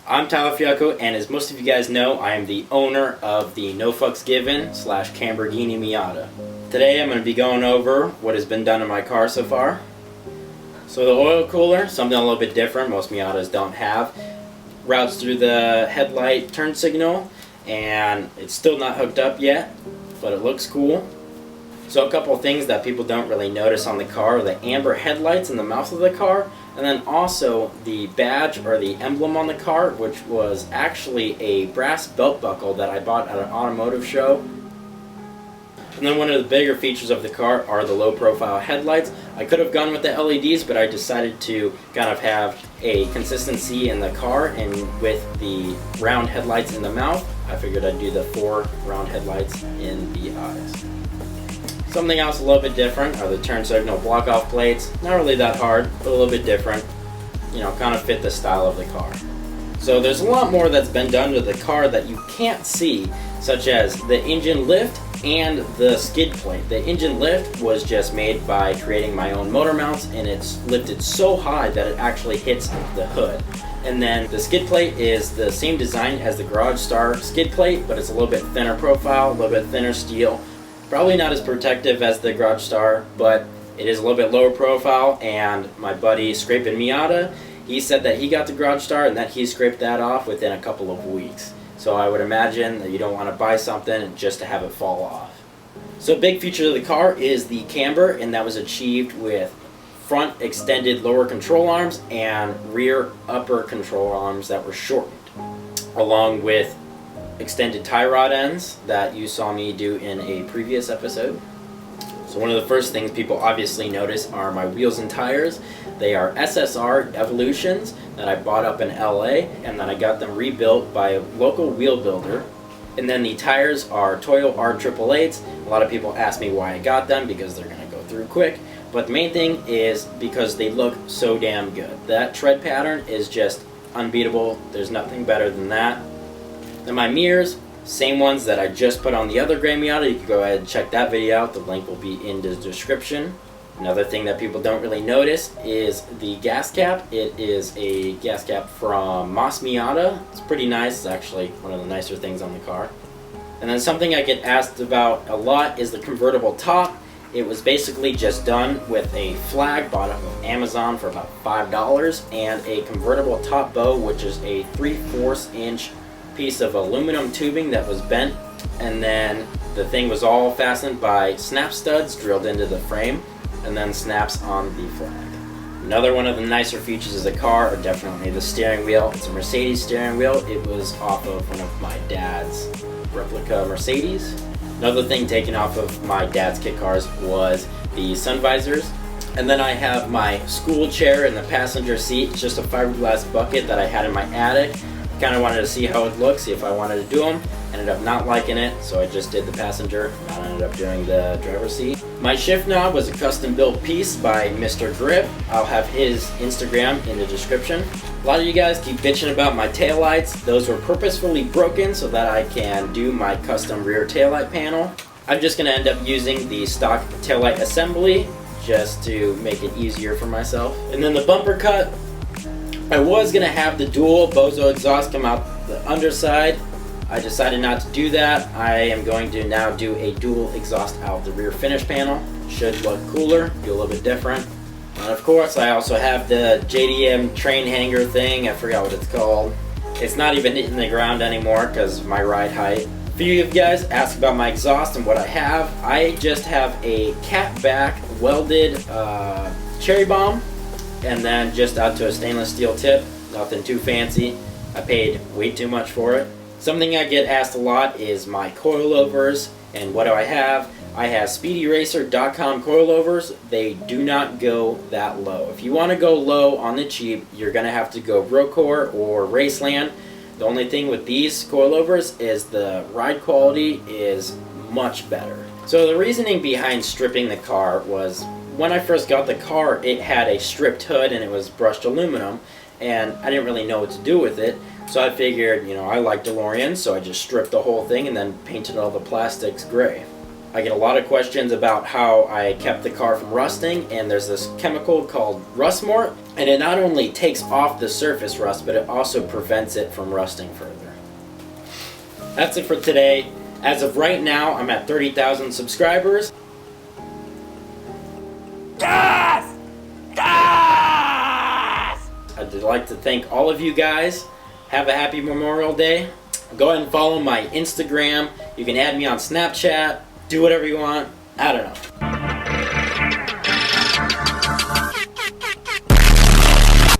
I'm Tyler Fialko, and as most of you guys know, I am the owner of the No Fucks Given / Camberghini Miata. Today I'm going to be going over what has been done in my car so far. So the oil cooler, something a little bit different, most Miatas don't have, routes through the headlight turn signal, and it's still not hooked up yet, but it looks cool. So a couple of things that people don't really notice on the car are the amber headlights in the mouth of the car, and then also the badge or the emblem on the car, which was actually a brass belt buckle that I bought at an automotive show. And then one of the bigger features of the car are the low profile headlights. I could have gone with the LEDs, but I decided to kind of have a consistency in the car, and with the round headlights in the mouth, I figured I'd do the 4 round headlights in the eyes. Something else a little bit different are the turn signal block-off plates. Not really that hard, but a little bit different. You know, kind of fit the style of the car. So there's a lot more that's been done to the car that you can't see, such as the engine lift and the skid plate. The engine lift was just made by creating my own motor mounts, and it's lifted so high that it actually hits the hood. And then the skid plate is the same design as the Garage Star skid plate, but it's a little bit thinner profile, a little bit thinner steel. Probably not as protective as the Garage Star, but it is a little bit lower profile, and my buddy Scrapin' Miata, he said that he got the Garage Star and that he scraped that off within a couple of weeks. So I would imagine that you don't want to buy something just to have it fall off. So a big feature of the car is the camber, and that was achieved with front extended lower control arms and rear upper control arms that were shortened, along with extended tie rod ends that you saw me do in a previous episode. So one of the first things people obviously notice are my wheels and tires. They are SSR Evolutions that I bought up in LA, and then I got them rebuilt by a local wheel builder. And then the tires are Toyo R888s. A lot of people ask me why I got them, because they're going to go through quick. But the main thing is because they look so damn good. That tread pattern is just unbeatable. There's nothing better than that. And my mirrors, same ones that I just put on the other gray Miata. You can go ahead and check that video out. The link will be in the description. Another thing that people don't really notice is the gas cap. It is a gas cap from Mas Miata. It's pretty nice. It's actually one of the nicer things on the car. And then something I get asked about a lot is the convertible top. It was basically just done with a flag bought off of Amazon for about $5, and a convertible top bow, which is a 3/4 inch piece of aluminum tubing that was bent, and then the thing was all fastened by snap studs drilled into the frame, and then snaps on the flag. Another one of the nicer features of the car are definitely the steering wheel. It's a Mercedes steering wheel. It was off of one of my dad's replica Mercedes. Another thing taken off of my dad's kit cars was the sun visors. And then I have my school chair in the passenger seat. It's just a fiberglass bucket that I had in my attic. Kind of wanted to see how it looked, see if I wanted to do them. Ended up not liking it, so I just did the passenger. I ended up doing the driver's seat. My shift knob was a custom built piece by Mr. Grip. I'll have his Instagram in the description. A lot of you guys keep bitching about my taillights. Those were purposefully broken so that I can do my custom rear taillight panel. I'm just going to end up using the stock taillight assembly just to make it easier for myself. And then the bumper cut, I was going to have the dual Bozo exhaust come out the underside. I decided not to do that. I am going to now do a dual exhaust out the rear finish panel. Should look cooler, be a little bit different. And of course, I also have the JDM train hanger thing. I forgot what it's called. It's not even hitting the ground anymore because of my ride height. A few of you guys asked about my exhaust and what I have. I just have a cat back welded cherry bomb, and then just out to a stainless steel tip. Nothing too fancy. I paid way too much for it. Something I get asked a lot is my coilovers, and what do I have? I have SpeedyRacer.com coilovers. They do not go that low. If you want to go low on the cheap, you're going to have to go Rocore or Raceland. The only thing with these coilovers is the ride quality is much better. So the reasoning behind stripping the car was, when I first got the car, it had a stripped hood and it was brushed aluminum, and I didn't really know what to do with it. So I figured, you know, I like DeLoreans, so I just stripped the whole thing and then painted all the plastics gray. I get a lot of questions about how I kept the car from rusting, and there's this chemical called Rustmort, And it not only takes off the surface rust, but it also prevents it from rusting further. That's it for today. As of right now, I'm at 30,000 subscribers. Gas! Gas! I'd like to thank all of you guys. Have a happy Memorial Day. Go ahead and follow my Instagram. You can add me on Snapchat. Do whatever you want. I don't know.